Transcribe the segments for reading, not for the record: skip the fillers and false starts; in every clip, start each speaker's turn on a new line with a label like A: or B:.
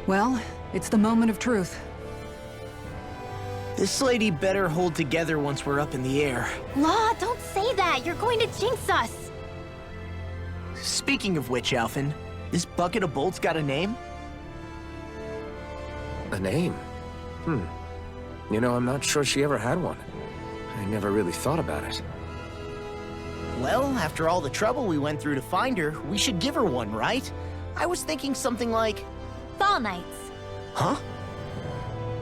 A: Well, it's the moment of truth.
B: This lady better hold together once we're up in the air.
C: Law, don't say that! You're going to jinx us!
B: Speaking of which, Alphen, this bucket of bolts got a name?
D: A name? You know, I'm not sure she ever had one. I never really thought about it.
B: Well, after all the trouble we went through to find her, we should give her one, right? I was thinking something like...
C: Fall Knights.
B: Huh?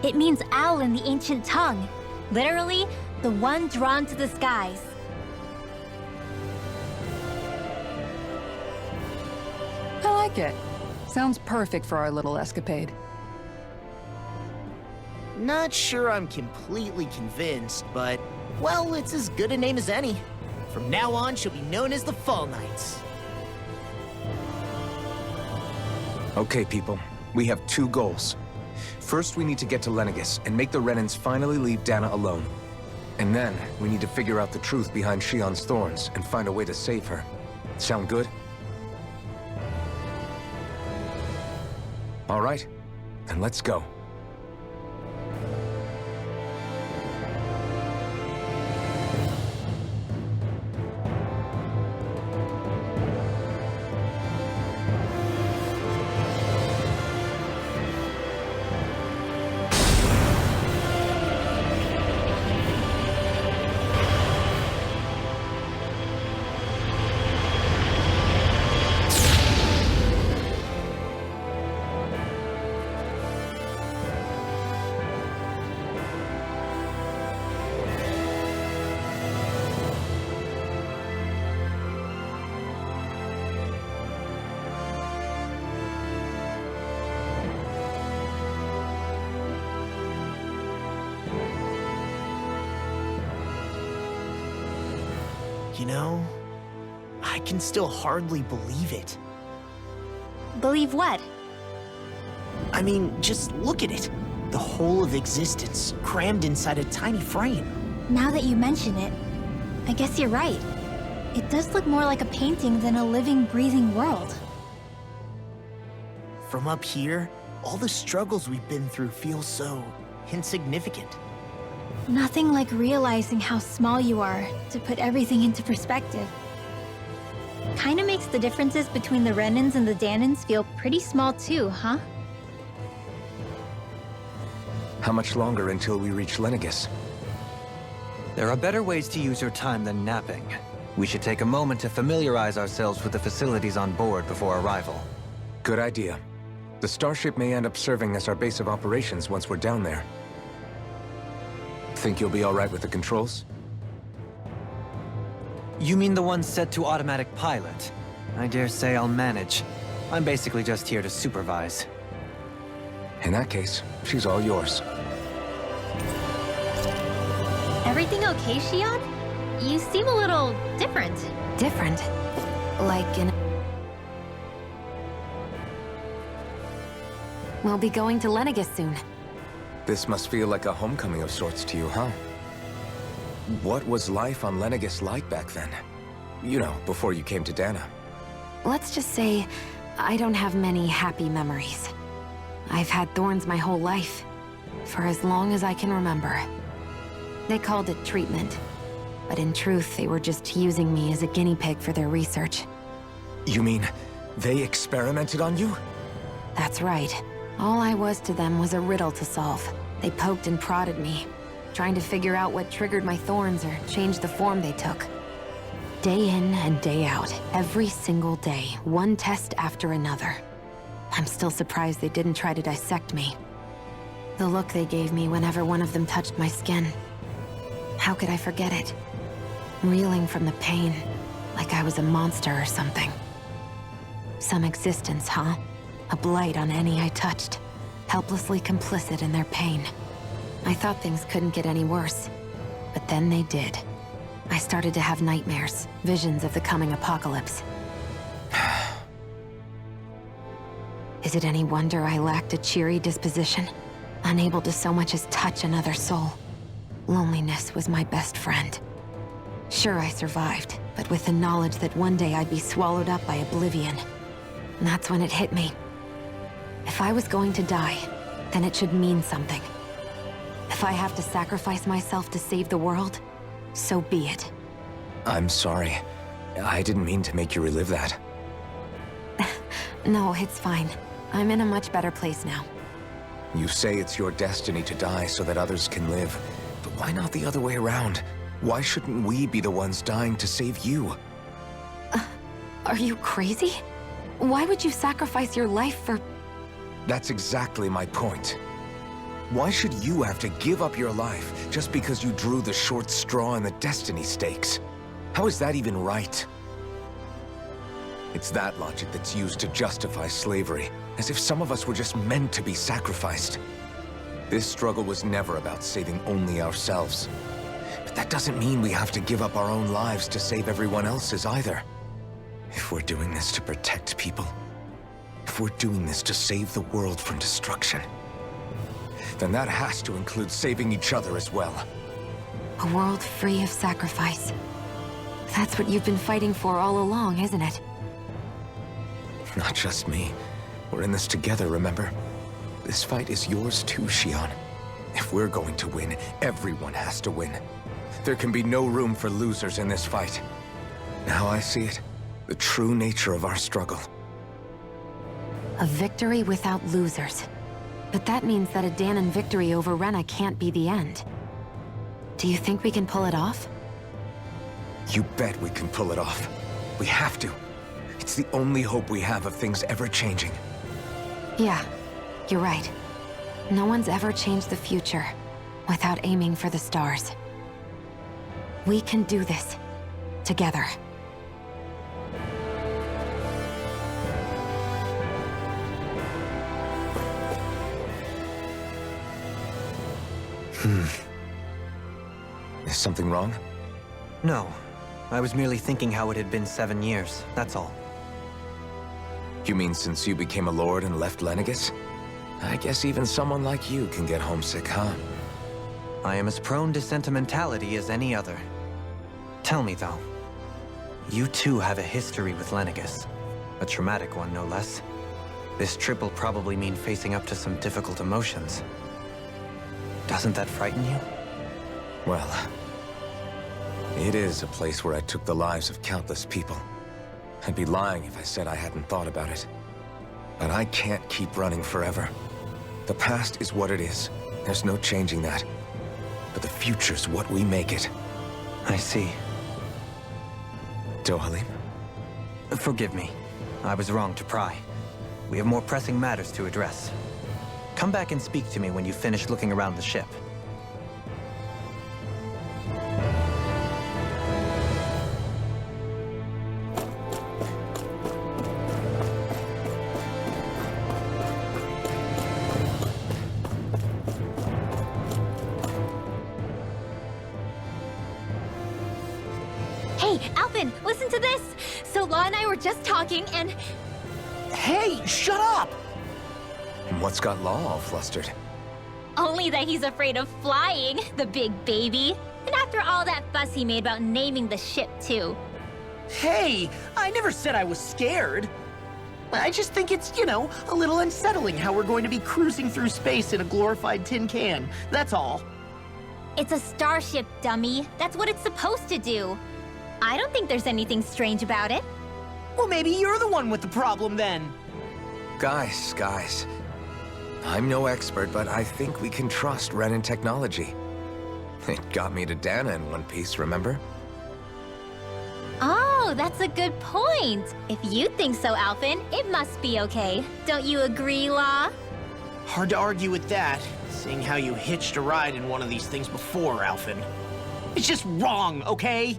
C: It means owl in the ancient tongue. Literally, the one drawn to the skies.
A: I like it. Sounds perfect for our little escapade.
B: Not sure I'm completely convinced, but... well, it's as good a name as any. From now on, she'll be known as the Fall Knights.
D: Okay, people. We have two goals. First, we need to get to Lenegis and make the Renans finally leave Dahna alone. And then, we need to figure out the truth behind Shionne's thorns and find a way to save her. Sound good? All right, then let's go.
B: You know, I can still hardly believe it.
C: Believe what?
B: I mean, just look at it. The whole of existence, crammed inside a tiny frame.
C: Now that you mention it, I guess you're right. It does look more like a painting than a living, breathing world.
B: From up here, all the struggles we've been through feel so insignificant.
C: Nothing like realizing how small you are to put everything into perspective. Kinda makes the differences between the Renans and the Dahnans feel pretty small too, huh?
D: How much longer until we reach Lenegis?
E: There are better ways to use your time than napping. We should take a moment to familiarize ourselves with the facilities on board before arrival.
D: Good idea. The starship may end up serving as our base of operations once we're down there. Think you'll be all right with the controls?
E: You mean the one set to automatic pilot? I dare say I'll manage. I'm basically just here to supervise.
D: In that case, she's all yours.
C: Everything okay, Shionne? You seem a little different.
F: Different? Like in... We'll be going to Lenegis soon.
D: This must feel like a homecoming of sorts to you, huh? What was life on Lenegis like back then? You know, before you came to Dahna.
F: Let's just say, I don't have many happy memories. I've had thorns my whole life, for as long as I can remember. They called it treatment, but in truth, they were just using me as a guinea pig for their research.
D: You mean, they experimented on you?
F: That's right. All I was to them was a riddle to solve. They poked and prodded me, trying to figure out what triggered my thorns or changed the form they took. Day in and day out, every single day, one test after another. I'm still surprised they didn't try to dissect me. The look they gave me whenever one of them touched my skin. How could I forget it? Reeling from the pain, like I was a monster or something. Some existence, huh? A blight on any I touched, helplessly complicit in their pain. I thought things couldn't get any worse, but then they did. I started to have nightmares, visions of the coming apocalypse. Is it any wonder I lacked a cheery disposition? Unable to so much as touch another soul. Loneliness was my best friend. Sure, I survived, but with the knowledge that one day I'd be swallowed up by oblivion. And that's when it hit me. If I was going to die, then it should mean something. If I have to sacrifice myself to save the world, so be it.
D: I'm sorry. I didn't mean to make you relive that.
F: No, it's fine. I'm in a much better place now.
D: You say it's your destiny to die so that others can live. But why not the other way around? Why shouldn't we be the ones dying to save you?
F: Are you crazy? Why would you sacrifice your life for...
D: That's exactly my point. Why should you have to give up your life just because you drew the short straw in the destiny stakes? How is that even right? It's that logic that's used to justify slavery, as if some of us were just meant to be sacrificed. This struggle was never about saving only ourselves. But that doesn't mean we have to give up our own lives to save everyone else's either. If we're doing this to protect people, if we're doing this to save the world from destruction, then that has to include saving each other as well.
F: A world free of sacrifice. That's what you've been fighting for all along, isn't it?
D: Not just me. We're in this together, remember? This fight is yours too, Shionne. If we're going to win, everyone has to win. There can be no room for losers in this fight. Now I see it. The true nature of our struggle.
F: A victory without losers. But that means that a Dahnan victory over Rena can't be the end. Do you think we can pull it off?
D: You bet we can pull it off. We have to. It's the only hope we have of things ever changing.
F: Yeah, you're right. No one's ever changed the future without aiming for the stars. We can do this. Together.
D: Is something wrong?
E: No. I was merely thinking how it had been 7 years, that's all.
D: You mean since you became a lord and left Lenegis? I guess even someone like you can get homesick, huh?
E: I am as prone to sentimentality as any other. Tell me, though. You too have a history with Lenegis. A traumatic one, no less. This trip will probably mean facing up to some difficult emotions. Doesn't that frighten you?
D: Well, it is a place where I took the lives of countless people. I'd be lying if I said I hadn't thought about it. But I can't keep running forever. The past is what it is. There's no changing that. But the future's what we make it.
E: I see.
D: Dohalim?
E: Forgive me. I was wrong to pry. We have more pressing matters to address. Come back and speak to me when you finish looking around the ship.
C: Hey, Alphen, listen to this! So Law and I were just talking and...
B: Hey, shut up!
D: And what's got Law all flustered?
C: Only that he's afraid of flying, the big baby. And after all that fuss he made about naming the ship, too.
B: Hey, I never said I was scared. I just think it's, you know, a little unsettling how we're going to be cruising through space in a glorified tin can. That's all.
C: It's a starship, dummy. That's what it's supposed to do. I don't think there's anything strange about it.
B: Well, maybe you're the one with the problem then.
D: Guys. I'm no expert, but I think we can trust Renan technology. It got me to Dahna in one piece, remember?
C: Oh, that's a good point. If you think so, Alphen, it must be okay. Don't you agree, Law?
B: Hard to argue with that, seeing how you hitched a ride in one of these things before, Alphen. It's just wrong, okay?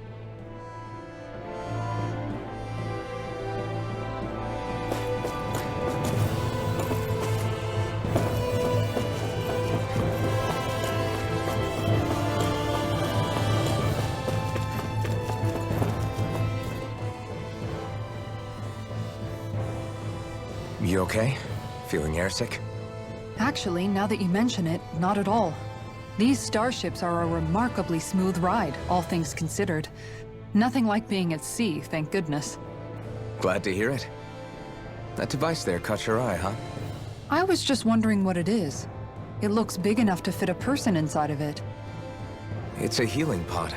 D: You okay? Feeling airsick?
A: Actually, now that you mention it, not at all. These starships are a remarkably smooth ride, all things considered. Nothing like being at sea, thank goodness.
D: Glad to hear it. That device there caught your eye, huh?
A: I was just wondering what it is. It looks big enough to fit a person inside of it.
D: It's a healing pod.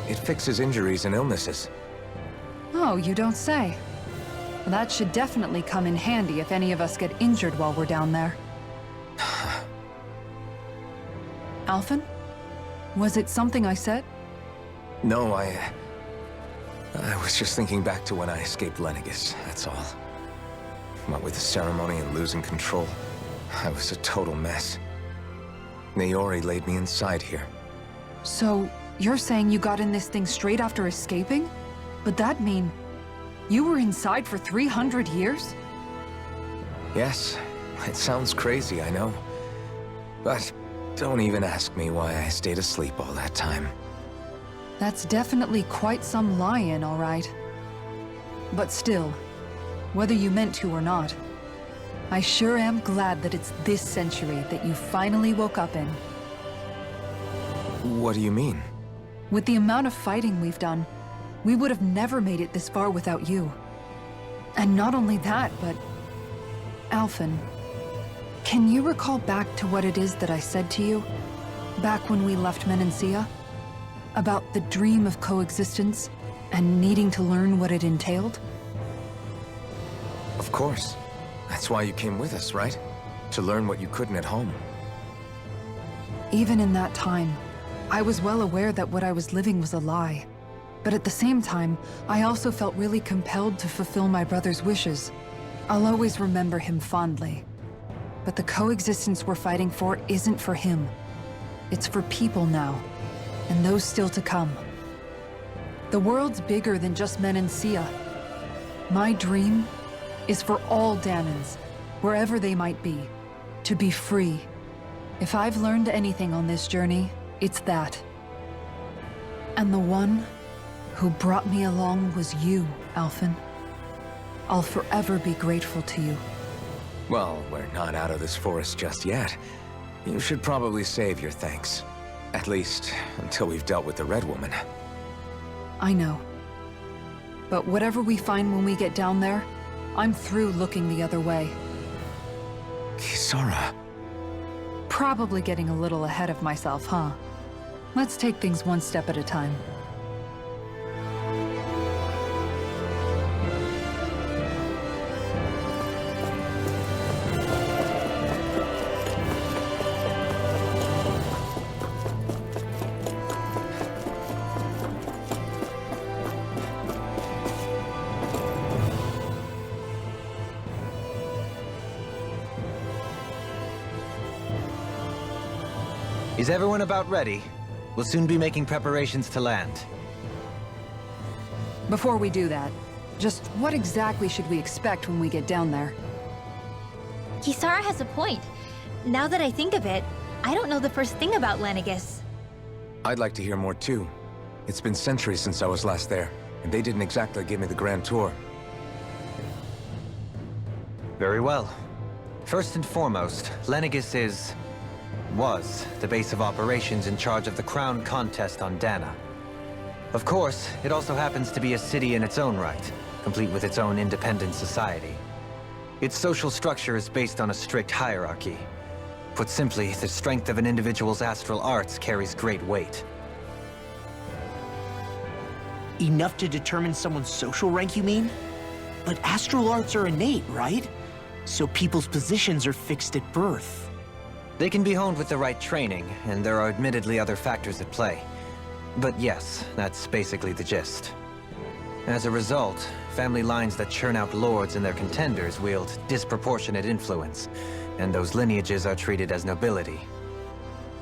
D: It fixes injuries and illnesses.
A: Oh, you don't say. That should definitely come in handy if any of us get injured while we're down there. Alphen? Was it something I said?
D: No, I was just thinking back to when I escaped Lenegis, that's all. What with the ceremony and losing control, I was a total mess. Naori laid me inside here.
A: So, you're saying you got in this thing straight after escaping? But that'd mean you were inside for 300 years?
D: Yes, it sounds crazy, I know. But don't even ask me why I stayed asleep all that time.
A: That's definitely quite some lie-in, all right. But still, whether you meant to or not, I sure am glad that it's this century that you finally woke up in.
D: What do you mean?
A: With the amount of fighting we've done, we would have never made it this far without you. And not only that, but... Alphen, can you recall back to what it is that I said to you? Back when we left Menancia? About the dream of coexistence, and needing to learn what it entailed?
D: Of course. That's why you came with us, right? To learn what you couldn't at home.
A: Even in that time, I was well aware that what I was living was a lie. But at the same time, I also felt really compelled to fulfill my brother's wishes. I'll always remember him fondly. But the coexistence we're fighting for isn't for him. It's for people now, and those still to come. The world's bigger than just Menancia. My dream is for all Dahnans, wherever they might be, to be free. If I've learned anything on this journey, it's that. And the one who brought me along was you, Alphen. I'll forever be grateful to you.
D: Well, we're not out of this forest just yet. You should probably save your thanks. At least, until we've dealt with the Red Woman.
A: I know. But whatever we find when we get down there, I'm through looking the other way.
D: Kisara.
A: Probably getting a little ahead of myself, huh? Let's take things one step at a time.
E: Is everyone about ready? We'll soon be making preparations to land.
A: Before we do that, just what exactly should we expect when we get down there?
C: Kisara has a point. Now that I think of it, I don't know the first thing about Lenegis.
D: I'd like to hear more too. It's been centuries since I was last there, and they didn't exactly give me the grand tour.
E: Very well. First and foremost, Lenegis was the base of operations in charge of the crown contest on Dahna. Of course, it also happens to be a city in its own right, complete with its own independent society. Its social structure is based on a strict hierarchy. Put simply, the strength of an individual's astral arts carries great weight.
B: Enough to determine someone's social rank, you mean? But astral arts are innate, right? So people's positions are fixed at birth.
E: They can be honed with the right training, and there are admittedly other factors at play. But yes, that's basically the gist. As a result, family lines that churn out lords and their contenders wield disproportionate influence, and those lineages are treated as nobility.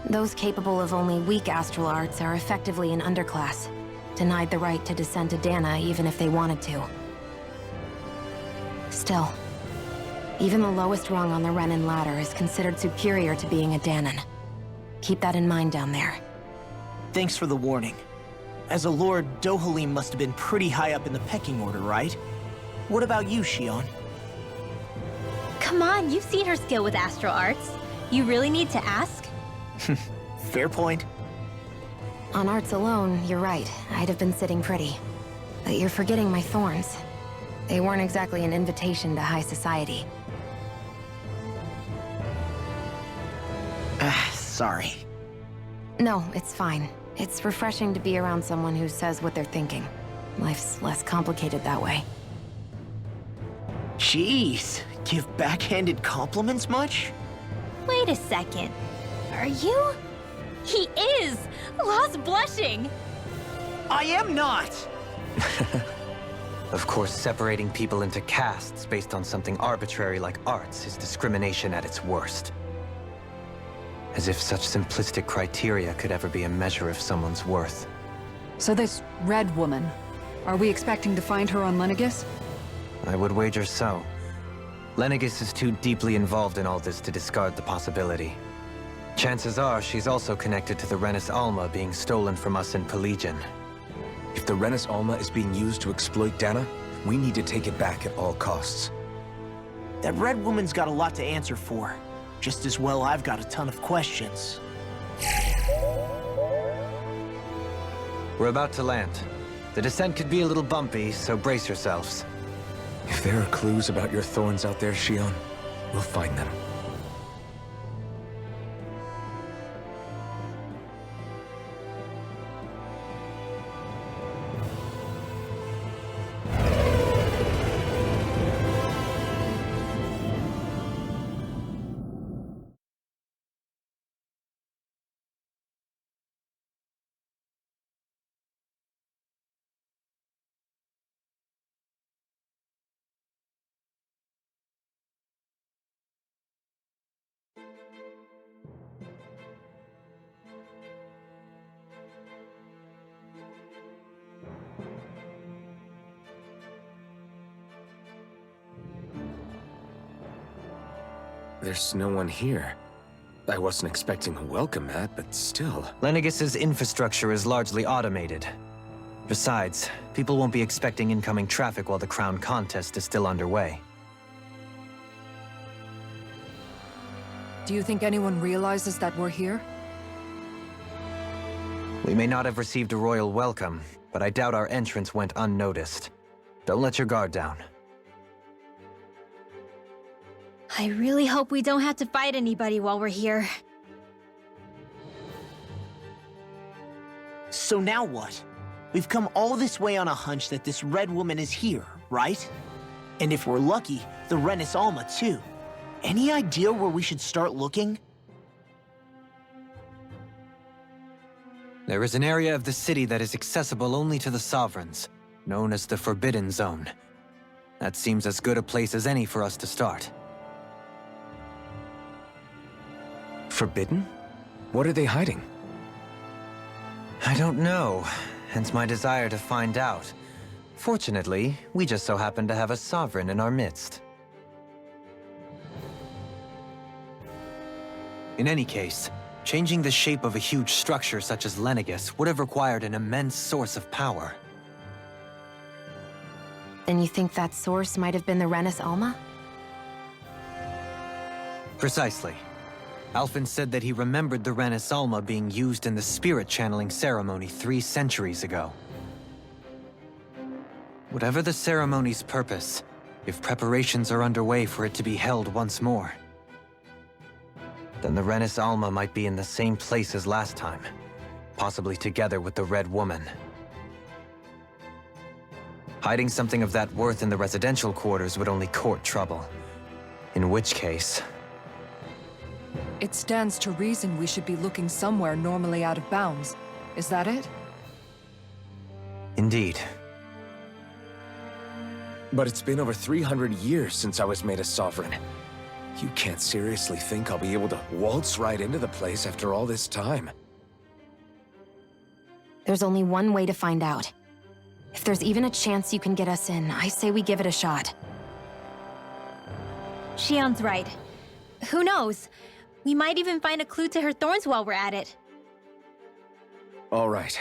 F: Those capable of only weak astral arts are effectively an underclass, denied the right to descend to Dahna even if they wanted to. Still, even the lowest rung on the Renan ladder is considered superior to being a Dahnan. Keep that in mind down there.
B: Thanks for the warning. As a lord, Dohalim must have been pretty high up in the pecking order, right? What about you, Shionne?
C: Come on, you've seen her skill with astral arts. You really need to ask?
B: Fair point.
F: On arts alone, you're right. I'd have been sitting pretty. But you're forgetting my thorns. They weren't exactly an invitation to high society.
B: Sorry.
F: No, it's fine. It's refreshing to be around someone who says what they're thinking. Life's less complicated that way.
B: Jeez, give backhanded compliments much?
C: Wait a second. Are you? He is! Lost blushing!
B: I am not!
E: Of course, separating people into castes based on something arbitrary like arts is discrimination at its worst. As if such simplistic criteria could ever be a measure of someone's worth.
A: So this red woman, are we expecting to find her on Lenegis?
E: I would wager so. Lenegis is too deeply involved in all this to discard the possibility. Chances are she's also connected to the Renis Alma being stolen from us in Pelegion.
D: If the Renis Alma is being used to exploit Dahna, we need to take it back at all costs.
B: That red woman's got a lot to answer for. Just as well I've got a ton of questions.
E: We're about to land. The descent could be a little bumpy, so brace yourselves.
D: If there are clues about your thorns out there, Shionne, we'll find them. There's no one here. I wasn't expecting a welcome mat, but still.
E: Lenegis's infrastructure is largely automated. Besides, people won't be expecting incoming traffic while the crown contest is still underway.
A: Do you think anyone realizes that we're here?
E: We may not have received a royal welcome, but I doubt our entrance went unnoticed. Don't let your guard down.
C: I really hope we don't have to fight anybody while we're here.
B: So now what? We've come all this way on a hunch that this red woman is here, right? And if we're lucky, the Renis Alma too. Any idea where we should start looking?
E: There is an area of the city that is accessible only to the Sovereigns, known as the Forbidden Zone. That seems as good a place as any for us to start.
D: Forbidden? What are they hiding?
E: I don't know, hence my desire to find out. Fortunately, we just so happen to have a Sovereign in our midst. In any case, changing the shape of a huge structure such as Lenegis would have required an immense source of power.
F: Then you think that source might have been the Renis Alma?
E: Precisely. Alphen said that he remembered the Renis Alma being used in the spirit channeling ceremony 3 centuries ago. Whatever the ceremony's purpose, if preparations are underway for it to be held once more, then the Renis Alma might be in the same place as last time, possibly together with the Red Woman. Hiding something of that worth in the residential quarters would only court trouble. In which case...
A: It stands to reason we should be looking somewhere normally out of bounds. Is that it?
E: Indeed.
D: But it's been over 300 years since I was made a Sovereign. You can't seriously think I'll be able to waltz right into the place after all this time.
F: There's only one way to find out. If there's even a chance you can get us in, I say we give it a shot.
C: Shionne's right. Who knows? We might even find a clue to her thorns while we're at it.
D: All right.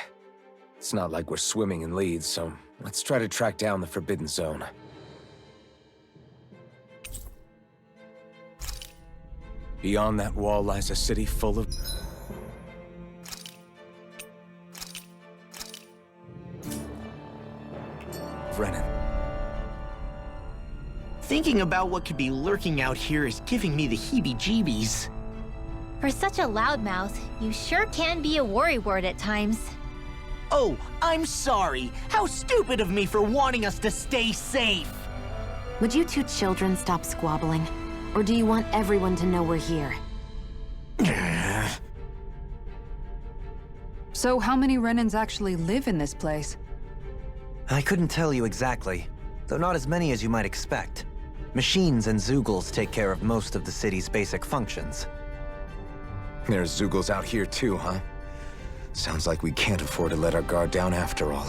D: It's not like we're swimming in leads, so let's try to track down the Forbidden Zone. Beyond that wall lies a city full of... Renan.
B: Thinking about what could be lurking out here is giving me the heebie-jeebies.
C: For such a loudmouth, you sure can be a worrywart at times.
B: Oh, I'm sorry. How stupid of me for wanting us to stay safe.
F: Would you two children stop squabbling? Or do you want everyone to know we're here?
A: So how many Renans actually live in this place?
E: I couldn't tell you exactly, though not as many as you might expect. Machines and Zeugles take care of most of the city's basic functions.
D: There's Zeugles out here too, huh? Sounds like we can't afford to let our guard down after all.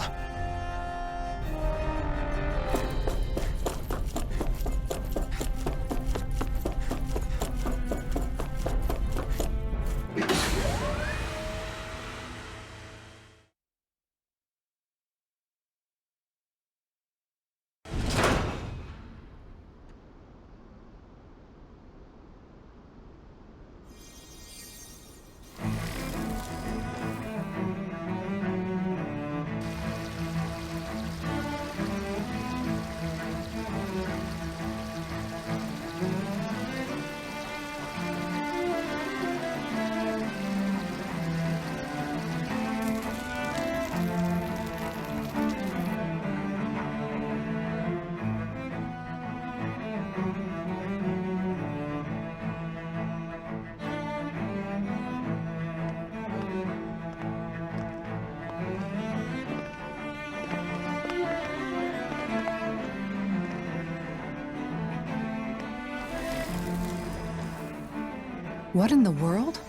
A: What in the world?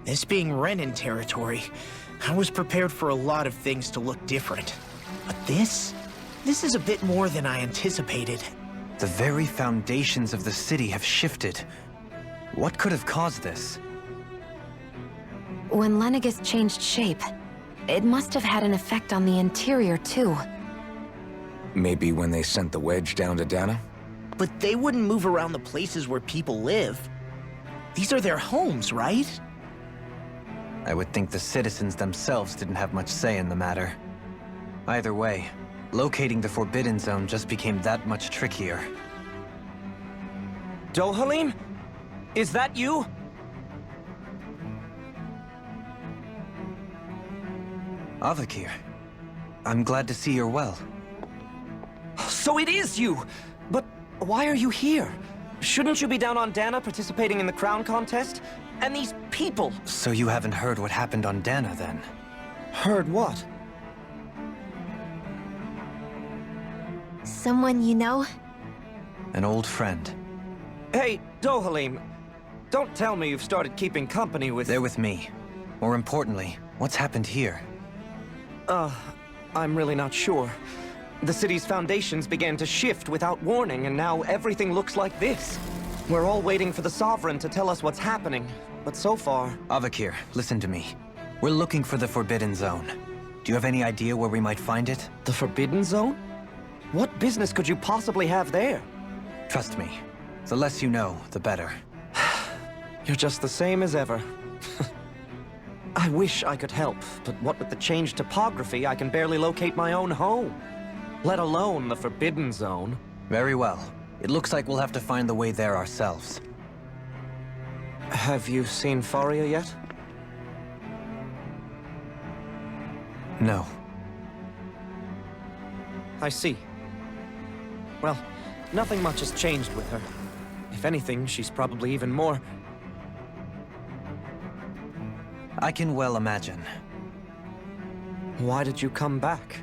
B: This being Renan territory, I was prepared for a lot of things to look different. But this is a bit more than I anticipated.
E: The very foundations of the city have shifted. What could have caused this?
F: When Lenegis changed shape, it must have had an effect on the interior, too.
D: Maybe when they sent the wedge down to Dahna?
B: But they wouldn't move around the places where people live. These are their homes, right?
E: I would think the citizens themselves didn't have much say in the matter. Either way, locating the Forbidden Zone just became that much trickier.
G: Dohalim? Is that you?
E: Avakir, I'm glad to see you're well.
G: So it is you! But why are you here? Shouldn't you be down on Dahna participating in the crown contest? And these people!
E: So you haven't heard what happened on Dahna, then?
G: Heard what?
C: Someone you know?
E: An old friend.
G: Hey, Dohalim, don't tell me you've started keeping company with...
E: They're with me. More importantly, what's happened here?
G: I'm really not sure. The city's foundations began to shift without warning, and now everything looks like this. We're all waiting for the Sovereign to tell us what's happening, but so far...
E: Avakir, listen to me. We're looking for the Forbidden Zone. Do you have any idea where we might find it?
G: The Forbidden Zone? What business could you possibly have there?
E: Trust me. The less you know, the better.
G: You're just the same as ever. I wish I could help, but what with the changed topography, I can barely locate my own home. Let alone the Forbidden Zone.
E: Very well. It looks like we'll have to find the way there ourselves.
G: Have you seen Faria yet?
E: No.
G: I see. Well, nothing much has changed with her. If anything, she's probably even more...
E: I can well imagine.
G: Why did you come back?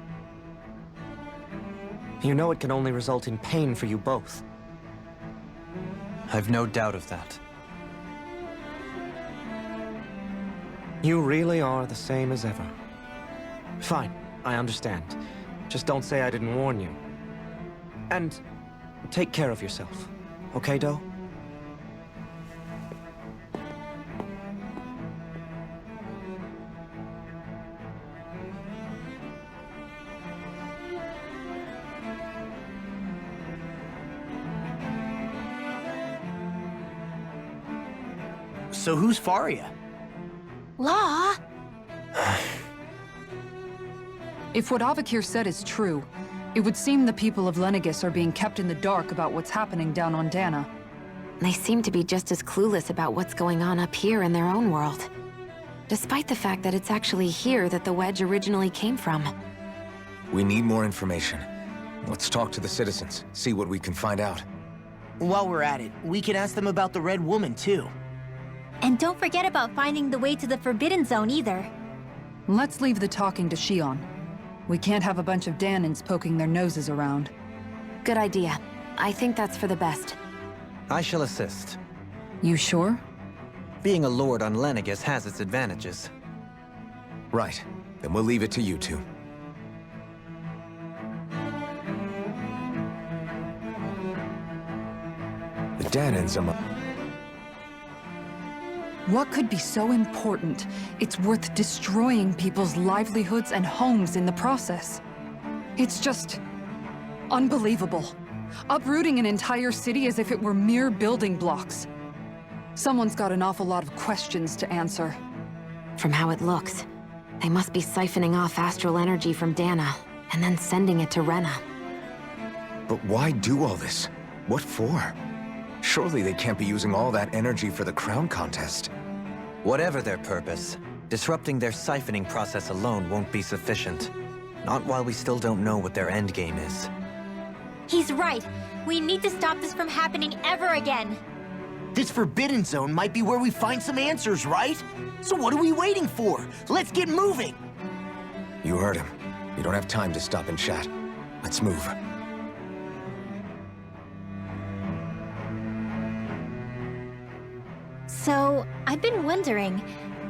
G: You know it can only result in pain for you both.
E: I've no doubt of that.
G: You really are the same as ever. Fine, I understand. Just don't say I didn't warn you. And take care of yourself, okay, Do?
B: So who's Faria?
C: Law?
A: If what Avakir said is true, it would seem the people of Lenegis are being kept in the dark about what's happening down on Dahna.
F: They seem to be just as clueless about what's going on up here in their own world. Despite the fact that it's actually here that the wedge originally came from.
D: We need more information. Let's talk to the citizens, see what we can find out.
B: While we're at it, we can ask them about the Red Woman, too.
C: And don't forget about finding the way to the Forbidden Zone either.
A: Let's leave the talking to Shionne. We can't have a bunch of Dahnans poking their noses around.
F: Good idea. I think that's for the best.
E: I shall assist.
A: You sure?
E: Being a lord on Lenegis has its advantages.
D: Right. Then we'll leave it to you two. The Dahnans are...
A: What could be so important? It's worth destroying people's livelihoods and homes in the process. It's just... unbelievable. Uprooting an entire city as if it were mere building blocks. Someone's got an awful lot of questions to answer.
F: From how it looks, they must be siphoning off astral energy from Dahna, and then sending it to Rena.
D: But why do all this? What for? Surely they can't be using all that energy for the crown contest.
E: Whatever their purpose, disrupting their siphoning process alone won't be sufficient. Not while we still don't know what their endgame is.
C: He's right. We need to stop this from happening ever again.
B: This Forbidden Zone might be where we find some answers, right? So what are we waiting for? Let's get moving!
D: You heard him. We don't have time to stop and chat. Let's move.
C: So, I've been wondering,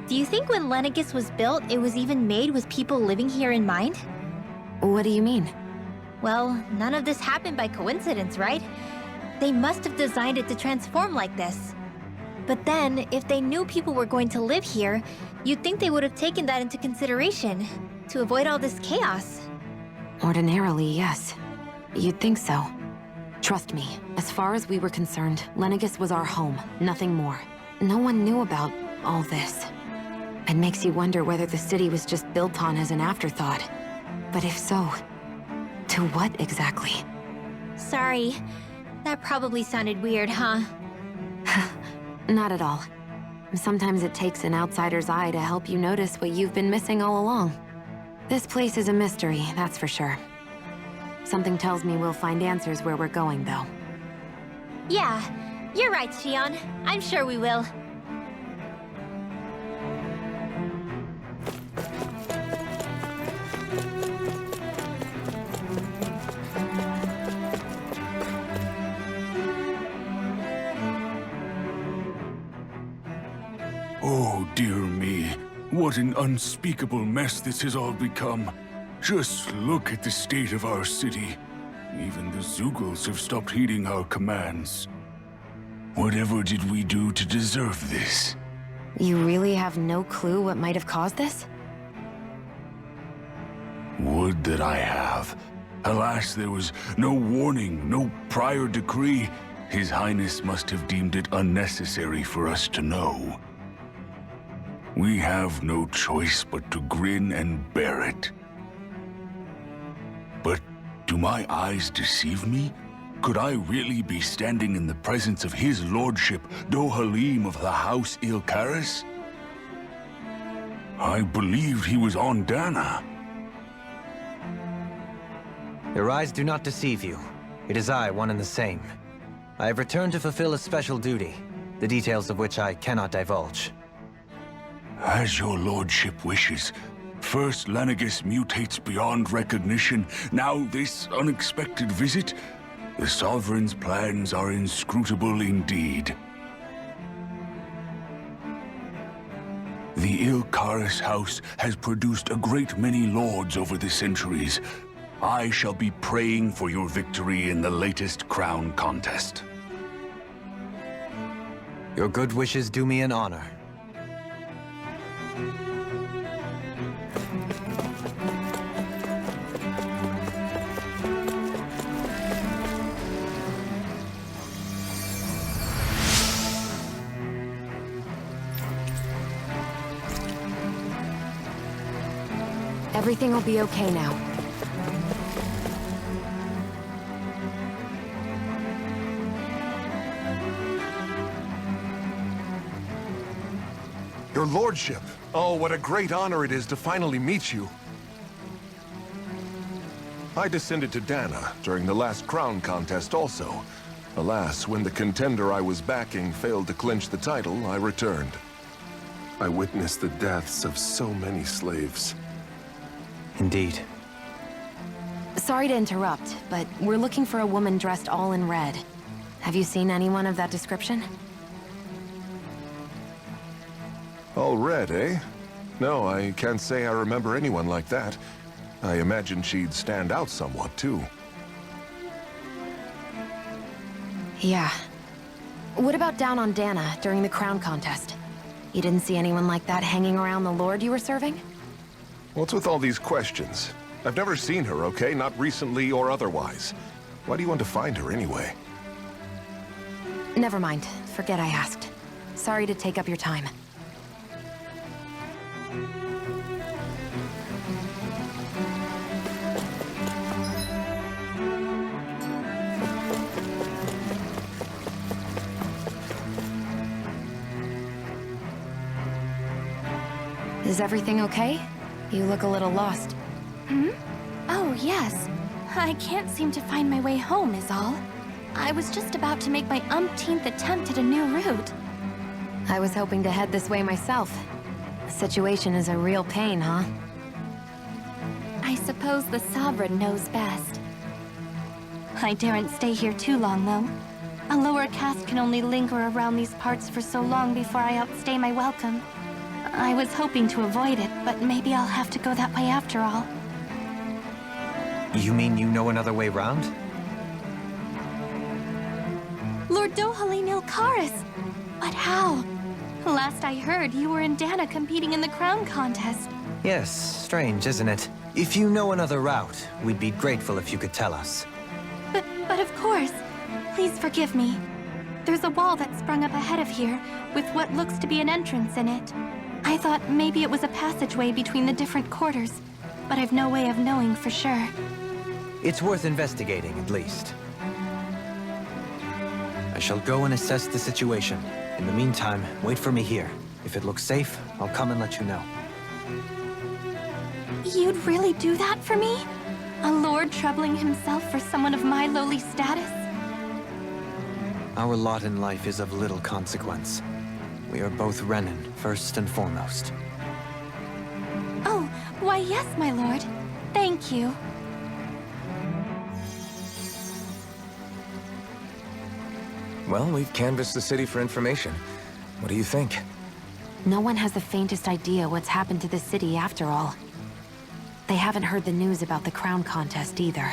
C: do you think when Lenegis was built, it was even made with people living here in mind?
F: What do you mean?
C: Well, none of this happened by coincidence, right? They must have designed it to transform like this. But then, if they knew people were going to live here, you'd think they would have taken that into consideration, to avoid all this chaos.
F: Ordinarily, yes. You'd think so. Trust me, as far as we were concerned, Lenegis was our home, nothing more. No one knew about all this. It makes you wonder whether the city was just built on as an afterthought. But if so, to what exactly?
C: Sorry. That probably sounded weird, huh?
F: Not at all. Sometimes it takes an outsider's eye to help you notice what you've been missing all along. This place is a mystery, that's for sure. Something tells me we'll find answers where we're going, though.
C: Yeah, you're right, Shionne. I'm sure we will.
H: Oh, dear me. What an unspeakable mess this has all become. Just look at the state of our city. Even the Zeugles have stopped heeding our commands. Whatever did we do to deserve this?
F: You really have no clue what might have caused this?
H: Would that I have. Alas, there was no warning, no prior decree. His Highness must have deemed it unnecessary for us to know. We have no choice but to grin and bear it. But do my eyes deceive me? Could I really be standing in the presence of his lordship, Dohalim of the House Ilkaris? I believed he was on Dahna.
E: Your eyes do not deceive you. It is I, one and the same. I have returned to fulfill a special duty, the details of which I cannot divulge.
H: As your lordship wishes. First, Lenegis mutates beyond recognition. Now, this unexpected visit. The Sovereign's plans are inscrutable indeed. The Ilkaris House has produced a great many lords over the centuries. I shall be praying for your victory in the latest crown contest.
E: Your good wishes do me an honor.
F: Everything will be okay now.
I: Your lordship. Oh, what a great honor it is to finally meet you. I descended to Dahna during the last crown contest also. Alas, when the contender I was backing failed to clinch the title, I returned. I witnessed the deaths of so many slaves.
E: Indeed.
F: Sorry to interrupt, but we're looking for a woman dressed all in red. Have you seen anyone of that description?
I: All red, eh? No, I can't say I remember anyone like that. I imagine she'd stand out somewhat, too.
F: Yeah. What about down on Dahna during the crown contest? You didn't see anyone like that hanging around the lord you were serving?
I: What's with all these questions? I've never seen her, okay? Not recently or otherwise. Why do you want to find her anyway?
F: Never mind. Forget I asked. Sorry to take up your time. Is everything okay? You look a little lost.
J: Hmm? Oh, yes. I can't seem to find my way home, is all. I was just about to make my umpteenth attempt at a new route.
F: I was hoping to head this way myself. The situation is a real pain, huh?
J: I suppose the Sovereign knows best. I daren't stay here too long, though. A lower caste can only linger around these parts for so long before I outstay my welcome. I was hoping to avoid it, but maybe I'll have to go that way after all.
E: You mean you know another way round?
J: Lord Dohalim Ilkaris! But how? Last I heard, you were in Dahna competing in the crown contest.
E: Yes, strange, isn't it? If you know another route, we'd be grateful if you could tell us.
J: But of course. Please forgive me. There's a wall that sprung up ahead of here, with what looks to be an entrance in it. I thought maybe it was a passageway between the different quarters, but I've no way of knowing for sure.
E: It's worth investigating, at least. I shall go and assess the situation. In the meantime, wait for me here. If it looks safe, I'll come and let you know.
J: You'd really do that for me? A lord troubling himself for someone of my lowly status?
E: Our lot in life is of little consequence. We are both Renan, first and foremost.
J: Oh, why yes, my lord. Thank you.
D: Well, we've canvassed the city for information. What do you think?
F: No one has the faintest idea what's happened to the city after all. They haven't heard the news about the crown contest either.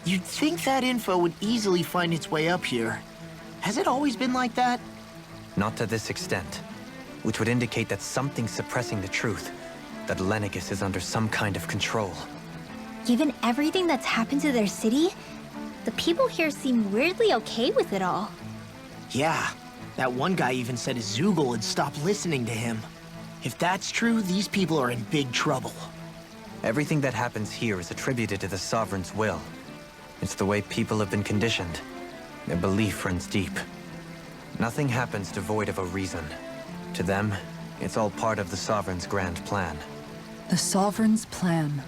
B: You'd think that info would easily find its way up here. Has it always been like that?
E: Not to this extent. Which would indicate that something's suppressing the truth. That Lenegis is under some kind of control.
C: Given everything that's happened to their city, the people here seem weirdly okay with it all.
B: Yeah, that one guy even said his Zoogle had stopped listening to him. If that's true, these people are in big trouble.
E: Everything that happens here is attributed to the Sovereign's will. It's the way people have been conditioned. Their belief runs deep. Nothing happens devoid of a reason. To them, it's all part of the Sovereign's grand plan.
A: The Sovereign's plan.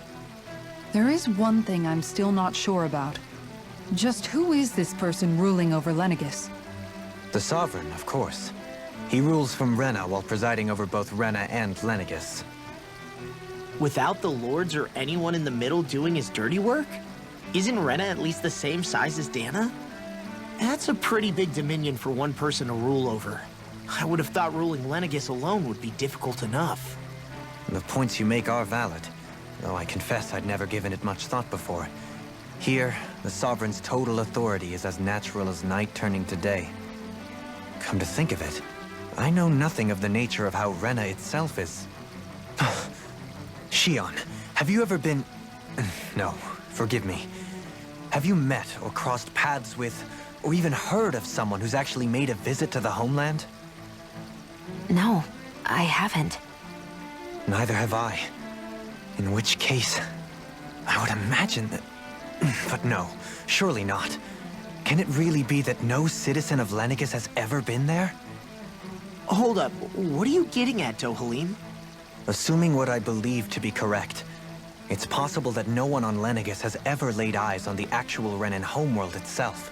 A: There is one thing I'm still not sure about. Just who is this person ruling over Lenegis?
E: The Sovereign, of course. He rules from Rena while presiding over both Rena and Lenegis.
B: Without the lords or anyone in the middle doing his dirty work? Isn't Rena at least the same size as Dahna? That's a pretty big dominion for one person to rule over. I would have thought ruling Lenegis alone would be difficult enough.
E: The points you make are valid, though I confess I'd never given it much thought before. Here, the Sovereign's total authority is as natural as night turning to day. Come to think of it, I know nothing of the nature of how Rena itself is. Shionne, have you ever been... No, forgive me. Have you met or crossed paths with, or even heard of someone who's actually made a visit to the homeland?
F: No, I haven't.
E: Neither have I. In which case, I would imagine that... But no, surely not. Can it really be that no citizen of Lenegis has ever been there?
B: Hold up, what are you getting at, Dohalim?
E: Assuming what I believe to be correct, it's possible that no one on Lenegis has ever laid eyes on the actual Renan homeworld itself.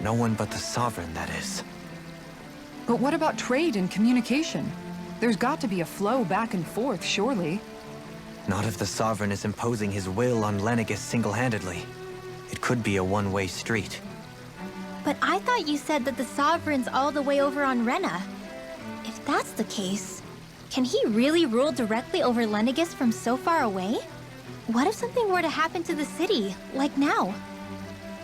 E: No one but the Sovereign, that is.
A: But what about trade and communication? There's got to be a flow back and forth, surely.
E: Not if the Sovereign is imposing his will on Lenegis single-handedly. It could be a one-way street.
C: But I thought you said that the Sovereign's all the way over on Rena. If that's the case, can he really rule directly over Lenegis from so far away? What if something were to happen to the city, like now?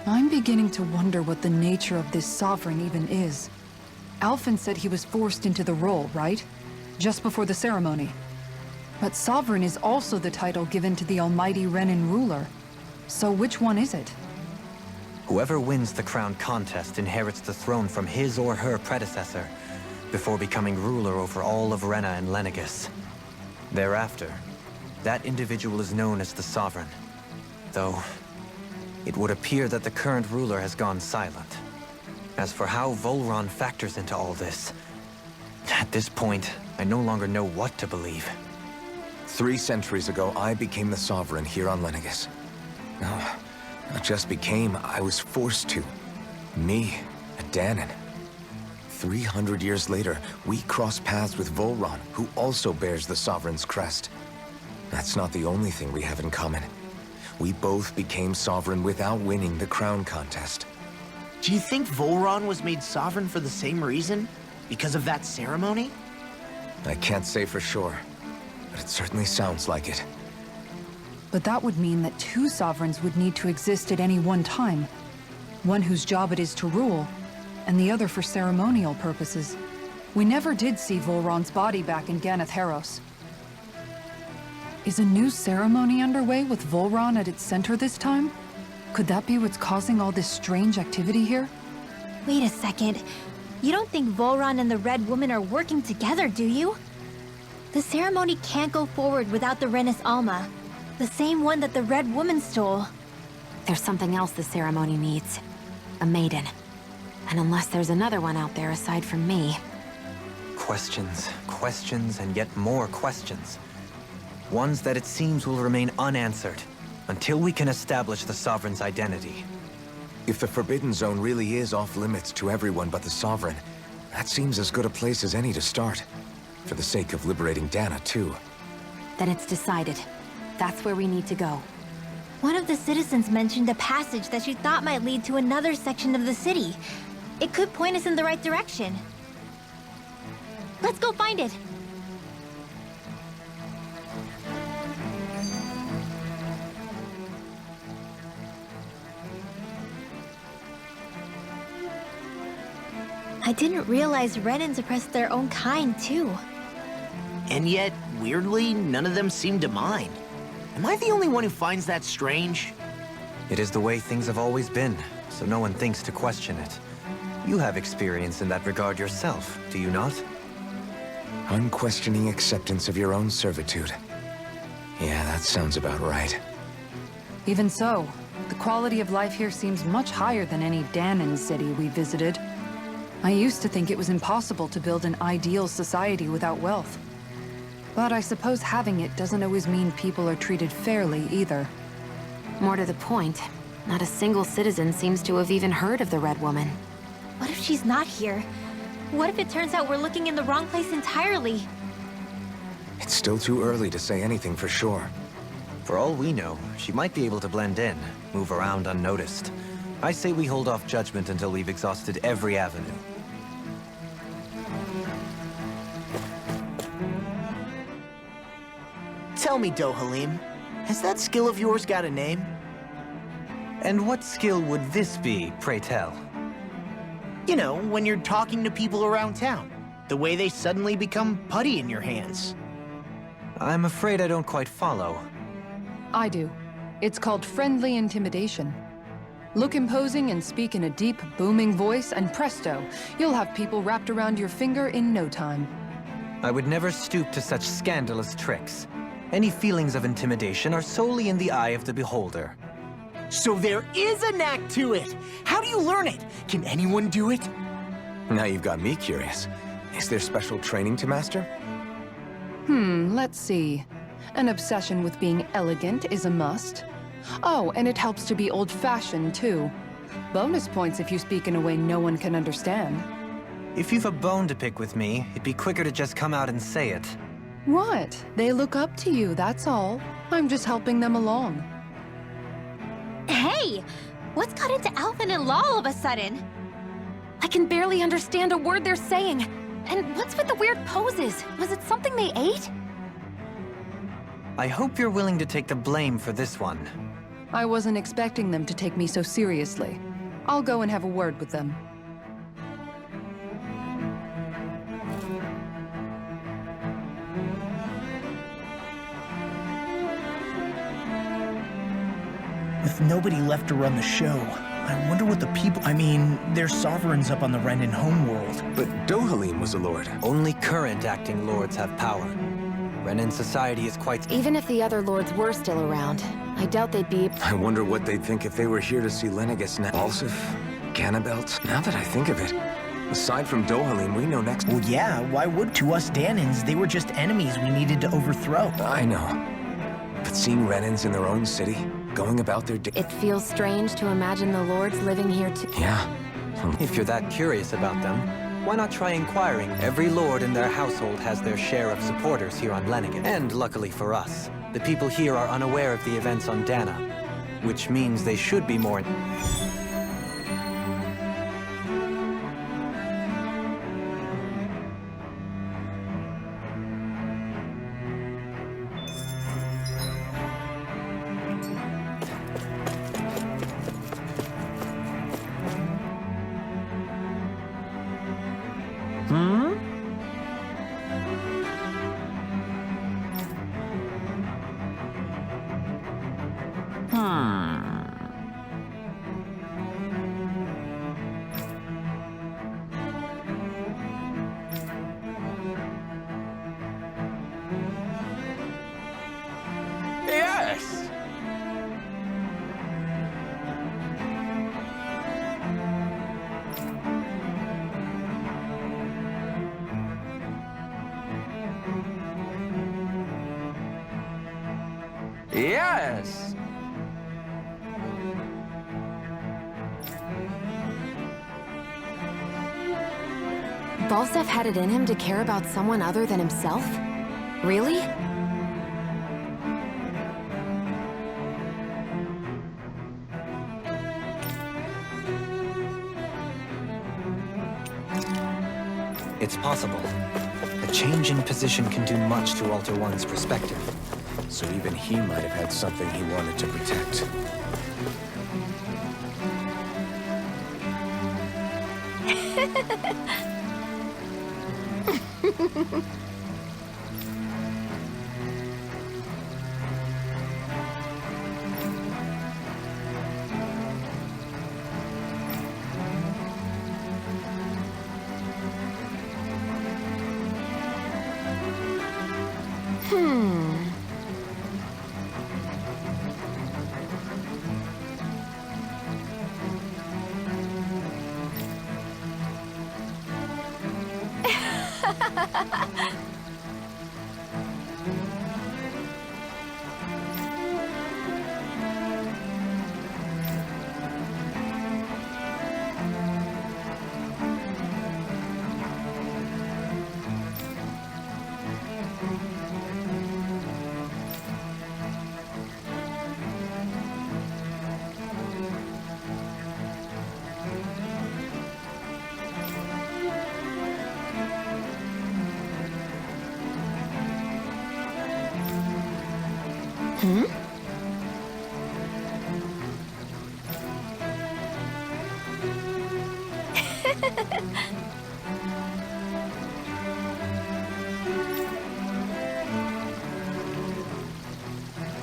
A: I'm beginning to wonder what the nature of this Sovereign even is. Alphen said he was forced into the role, right? Just before the ceremony. But Sovereign is also the title given to the almighty Renan ruler. So which one is it?
E: Whoever wins the crown contest inherits the throne from his or her predecessor, before becoming ruler over all of Rena and Lenegis. Thereafter, that individual is known as the Sovereign. Though, it would appear that the current ruler has gone silent. As for how Volron factors into all this, at this point, I no longer know what to believe.
D: 3 centuries ago, I became the Sovereign here on Lenegis. No, not just became, I was forced to. Me, a Dahnan. 300 years later, we cross paths with Volron, who also bears the Sovereign's crest. That's not the only thing we have in common. We both became Sovereign without winning the crown contest.
B: Do you think Volron was made sovereign for the same reason? Because of that ceremony?
D: I can't say for sure, but it certainly sounds like it.
A: But that would mean that 2 sovereigns would need to exist at any one time. One whose job it is to rule, and the other for ceremonial purposes. We never did see Volron's body back in Ganath Haros. Is a new ceremony underway with Volron at its center this time? Could that be what's causing all this strange activity here?
C: Wait a second. You don't think Volron and the Red Woman are working together, do you? The ceremony can't go forward without the Renis Alma. The same one that the Red Woman stole.
F: There's something else the ceremony needs. A maiden. And unless there's another one out there aside from me...
E: Questions, questions, and yet more questions. Ones that it seems will remain unanswered, until we can establish the Sovereign's identity.
D: If the Forbidden Zone really is off-limits to everyone but the Sovereign, that seems as good a place as any to start. For the sake of liberating Dahna, too.
F: Then it's decided. That's where we need to go.
C: One of the citizens mentioned a passage that she thought might lead to another section of the city. It could point us in the right direction. Let's go find it! I didn't realize Renan oppressed their own kind, too.
B: And yet, weirdly, none of them seem to mind. Am I the only one who finds that strange?
E: It is the way things have always been, so no one thinks to question it. You have experience in that regard yourself, do you not?
D: Unquestioning acceptance of your own servitude. Yeah, that sounds about right.
A: Even so, the quality of life here seems much higher than any Dahnan city we visited. I used to think it was impossible to build an ideal society without wealth. But I suppose having it doesn't always mean people are treated fairly either.
F: More to the point, not a single citizen seems to have even heard of the Red Woman.
C: What if she's not here? What if it turns out we're looking in the wrong place entirely?
D: It's still too early to say anything for sure.
E: For all we know, she might be able to blend in, move around unnoticed. I say we hold off judgment until we've exhausted every avenue.
B: Tell me, Dohalim, has that skill of yours got a name?
E: And what skill would this be, pray tell?
B: You know, when you're talking to people around town. The way they suddenly become putty in your hands.
E: I'm afraid I don't quite follow.
A: I do. It's called friendly intimidation. Look imposing and speak in a deep, booming voice, and presto, you'll have people wrapped around your finger in no time.
E: I would never stoop to such scandalous tricks. Any feelings of intimidation are solely in the eye of the beholder.
B: So there is a knack to it! How do you learn it? Can anyone do it?
D: Now you've got me curious. Is there special training to master?
A: Let's see. An obsession with being elegant is a must. Oh, and it helps to be old-fashioned, too. Bonus points if you speak in a way no one can understand.
E: If you've a bone to pick with me, it'd be quicker to just come out and say it.
A: What? They look up to you, that's all. I'm just helping them along.
C: Hey! What's got into Alphen and Law all of a sudden?
F: I can barely understand a word they're saying. And what's with the weird poses? Was it something they ate?
E: I hope you're willing to take the blame for this one.
A: I wasn't expecting them to take me so seriously. I'll go and have a word with them.
B: With nobody left to run the show, I wonder what the people... I mean, there's sovereigns up on the Renan homeworld.
D: But Dohalim was a lord.
E: Only current acting lords have power. Renan society is quite...
F: Even if the other lords were still around, I doubt they'd be...
D: I wonder what they'd think if they were here to see Lenegis now. Alsif? Ganabelt? Now that I think of it, aside from Dohalim, we know next...
B: Well, yeah, why would... To us Dahnans, they were just enemies we needed to overthrow.
D: I know. But seeing Renans in their own city, going about their day...
F: It feels strange to imagine the lords living here too.
D: Yeah.
E: If you're that curious about them, why not try inquiring? Every lord in their household has their share of supporters here on Lenegis. And luckily for us, the people here are unaware of the events on Dahna, which means they should be more...
I: Yes! Yes!
F: Balsef had it in him to care about someone other than himself? Really?
E: It's possible. A change in position can do much to alter one's perspective.
D: So even he might have had something he wanted to protect.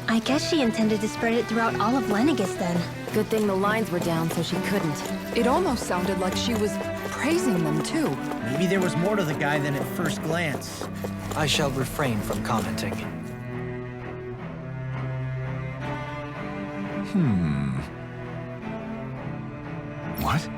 C: I guess she intended to spread it throughout all of Lenegis then.
F: Good thing the lines were down so she couldn't.
A: It almost sounded like she was praising them, too.
B: Maybe there was more to the guy than at first glance.
E: I shall refrain from commenting.
I: What?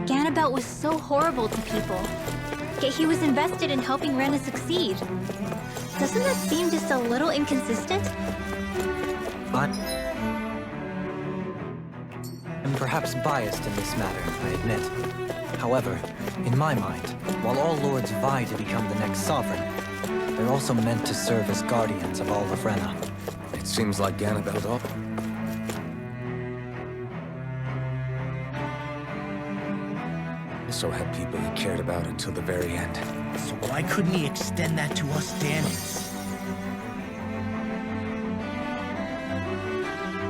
C: Ganabelt was so horrible to people, yet he was invested in helping Rena succeed. Doesn't that seem just a little inconsistent?
E: I'm perhaps biased in this matter, I admit. However, in my mind, while all lords vie to become the next sovereign, they're also meant to serve as guardians of all of Rena.
D: It seems like Ganabelt all... also had people he cared about until the very end.
B: So why couldn't he extend that to us Dahnans?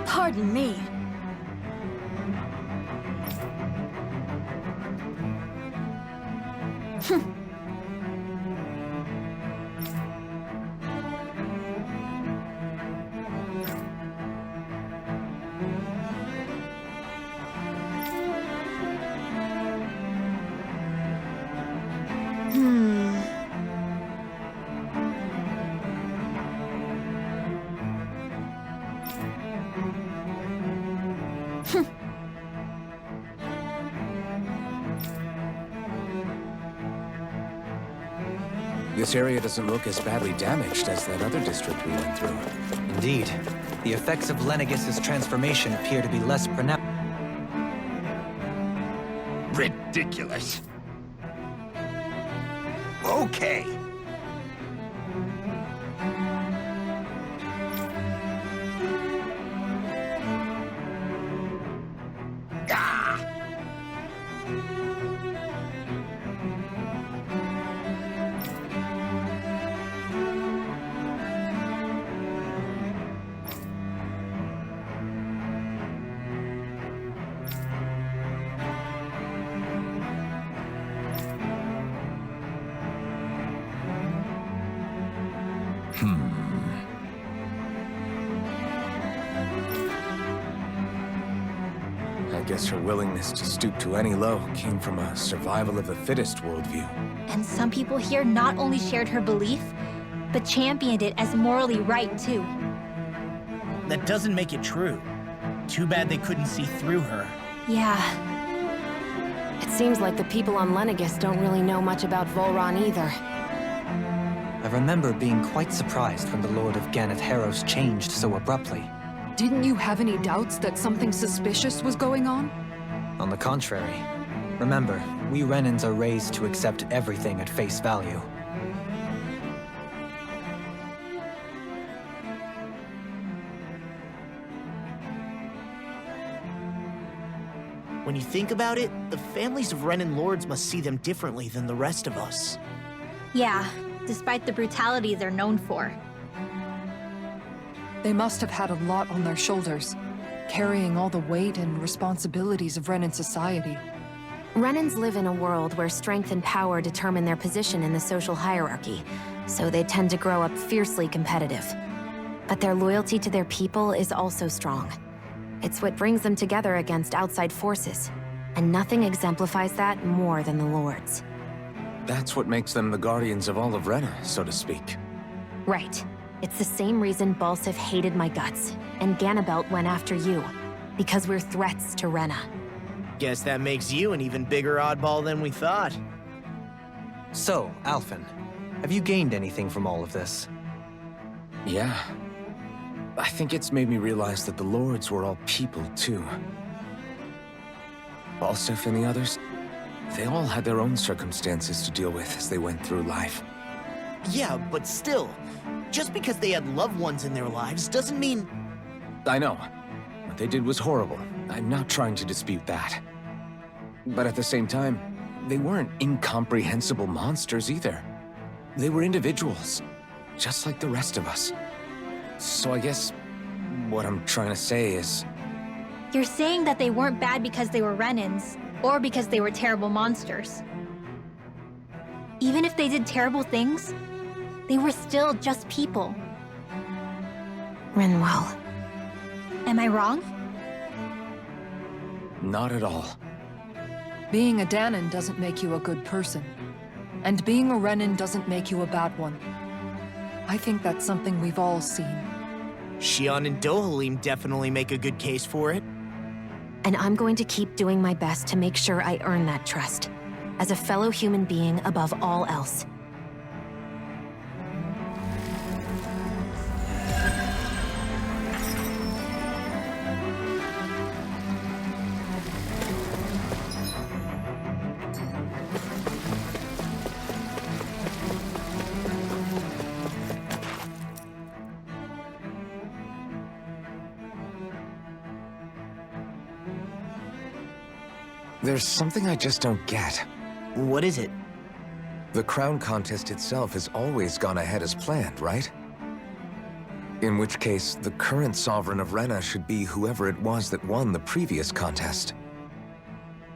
J: Pardon me.
D: This area doesn't look as badly damaged as that other district we went through.
E: Indeed, the effects of Lenegis' transformation appear to be less pronounced.
K: Ridiculous. Okay.
D: I guess her willingness to stoop to any low came from a survival of the fittest worldview.
C: And some people here not only shared her belief, but championed it as morally right too.
B: That doesn't make it true. Too bad they couldn't see through her.
C: Yeah.
F: It seems like the people on Lenegis don't really know much about Volron either.
E: I remember being quite surprised when the Lord of Ganath Harros changed so abruptly.
A: Didn't you have any doubts that something suspicious was going on?
E: On the contrary. Remember, we Renans are raised to accept everything at face value.
B: When you think about it, the families of Renan lords must see them differently than the rest of us.
C: Yeah, despite the brutality they're known for.
A: They must have had a lot on their shoulders, carrying all the weight and responsibilities of Renan society.
F: Renans live in a world where strength and power determine their position in the social hierarchy, so they tend to grow up fiercely competitive. But their loyalty to their people is also strong. It's what brings them together against outside forces, and nothing exemplifies that more than the Lords.
D: That's what makes them the guardians of all of Rena, so to speak.
F: Right. It's the same reason Balsif hated my guts, and Ganabelt went after you. Because we're threats to Rena.
B: Guess that makes you an even bigger oddball than we thought.
E: So, Alphen, have you gained anything from all of this?
D: Yeah. I think it's made me realize that the Lords were all people, too. Balsif and the others, they all had their own circumstances to deal with as they went through life.
B: Yeah, but still, just because they had loved ones in their lives doesn't mean...
D: I know. What they did was horrible. I'm not trying to dispute that. But at the same time, they weren't incomprehensible monsters either. They were individuals, just like the rest of us. So I guess what I'm trying to say is...
C: You're saying that they weren't bad because they were Renans, or because they were terrible monsters. Even if they did terrible things, they were still just people.
F: Rinwell.
C: Am I wrong?
D: Not at all.
A: Being a Dahnan doesn't make you a good person. And being a Renan doesn't make you a bad one. I think that's something we've all seen.
B: Shionne and Dohalim definitely make a good case for it.
F: And I'm going to keep doing my best to make sure I earn that trust. As a fellow human being above all else.
D: There's something I just don't get.
B: What is it?
D: The crown contest itself has always gone ahead as planned, right? In which case, the current sovereign of Rena should be whoever it was that won the previous contest.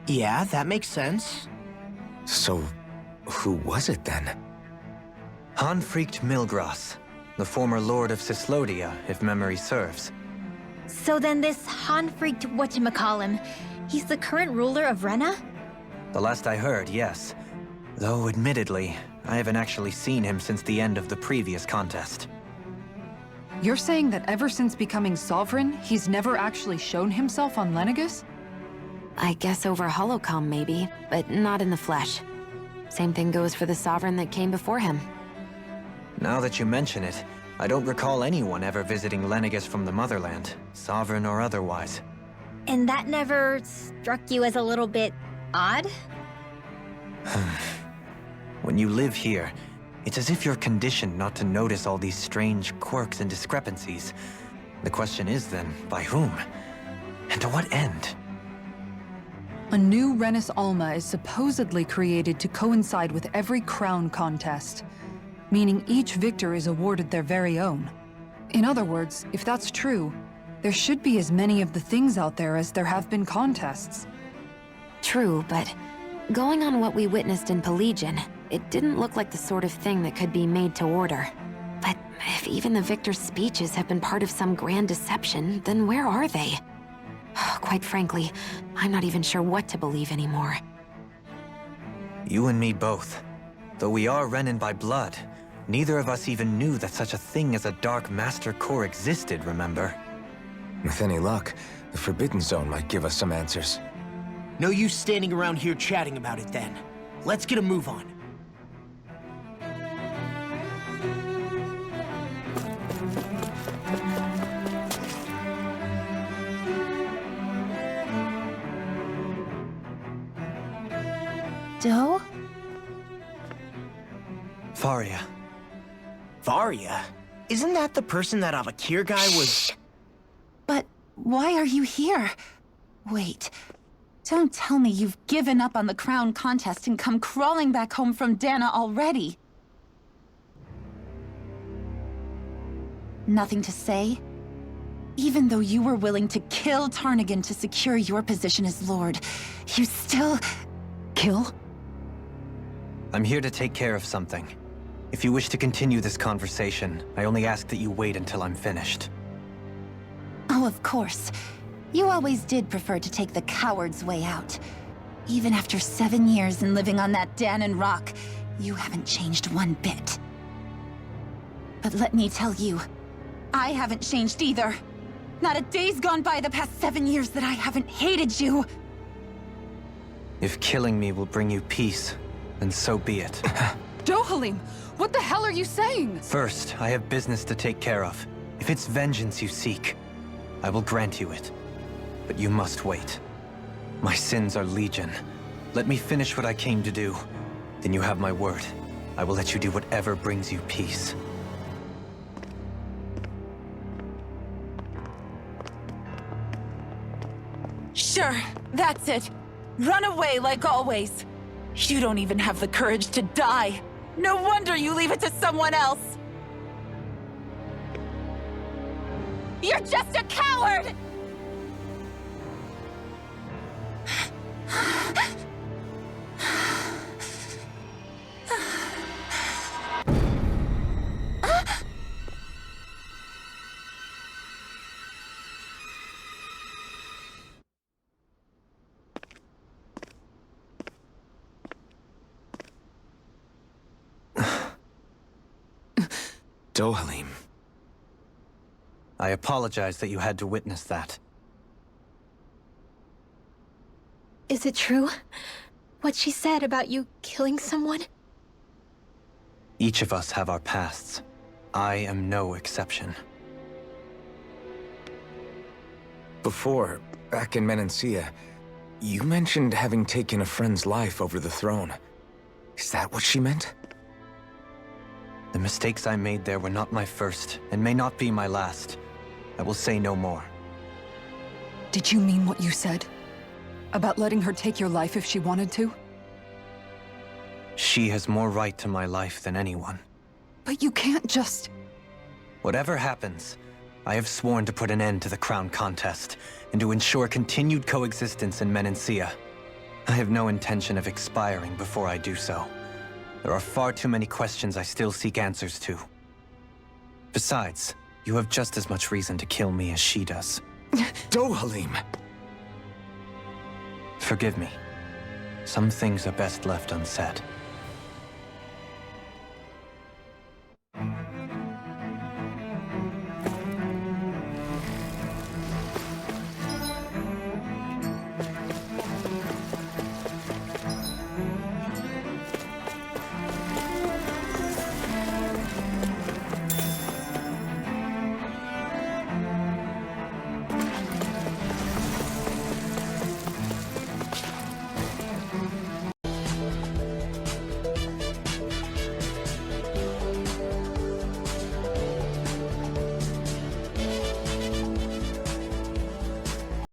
B: Yeah, that makes sense.
D: So, who was it then?
E: Hanfried Milgras, the former lord of Cislodia, if memory serves.
C: So then this Hanfried whatchamacallem, he's the current ruler of Rena?
E: The last I heard, yes. Though, admittedly, I haven't actually seen him since the end of the previous contest.
A: You're saying that ever since becoming sovereign, he's never actually shown himself on Lenegis?
F: I guess over holocom maybe, but not in the flesh. Same thing goes for the sovereign that came before him.
E: Now that you mention it, I don't recall anyone ever visiting Lenegis from the motherland, sovereign or otherwise.
C: And that never struck you as a little bit odd?
E: When you live here, it's as if you're conditioned not to notice all these strange quirks and discrepancies. The question is then, by whom? And to what end?
A: A new Renis Alma is supposedly created to coincide with every crown contest, meaning each victor is awarded their very own. In other words, if that's true, there should be as many of the things out there as there have been contests.
F: True, but going on what we witnessed in Pelagian, it didn't look like the sort of thing that could be made to order. But if even the victor's speeches have been part of some grand deception, then where are they? Quite frankly, I'm not even sure what to believe anymore.
E: You and me both. Though we are Renan by blood, neither of us even knew that such a thing as a Dark Master Core existed, remember?
D: With any luck, the Forbidden Zone might give us some answers.
B: No use standing around here chatting about it then. Let's get a move on.
C: Doe?
E: Faria.
B: Faria? Isn't that the person that Avakir guy was...
L: But why are you here? Wait. Don't tell me you've given up on the crown contest and come crawling back home from Dahna already. Nothing to say? Even though you were willing to kill Tarnigan to secure your position as Lord, you still... kill?
E: I'm here to take care of something. If you wish to continue this conversation, I only ask that you wait until I'm finished.
L: Oh, of course. You always did prefer to take the coward's way out. Even after 7 years and living on that Dahnan rock, you haven't changed one bit. But let me tell you, I haven't changed either. Not a day's gone by the past 7 years that I haven't hated you.
E: If killing me will bring you peace, then so be it.
A: Dohalim, what the hell are you saying?
E: First, I have business to take care of. If it's vengeance you seek, I will grant you it. But you must wait. My sins are legion. Let me finish what I came to do. Then you have my word. I will let you do whatever brings you peace.
L: Sure, that's it. Run away like always. You don't even have the courage to die. No wonder you leave it to someone else. You're just a coward!
D: Dohalim.
E: I apologize that you had to witness that.
C: Is it true? What she said about you killing someone?
E: Each of us have our pasts. I am no exception.
D: Before, back in Menancia, you mentioned having taken a friend's life over the throne. Is that what she meant?
E: The mistakes I made there were not my first, and may not be my last. I will say no more.
A: Did you mean what you said? About letting her take your life if she wanted to?
E: She has more right to my life than anyone.
A: But you can't just...
E: Whatever happens, I have sworn to put an end to the crown contest, and to ensure continued coexistence in Menancia. I have no intention of expiring before I do so. There are far too many questions I still seek answers to. Besides, you have just as much reason to kill me as she does.
D: Dohalim!
E: Forgive me. Some things are best left unsaid.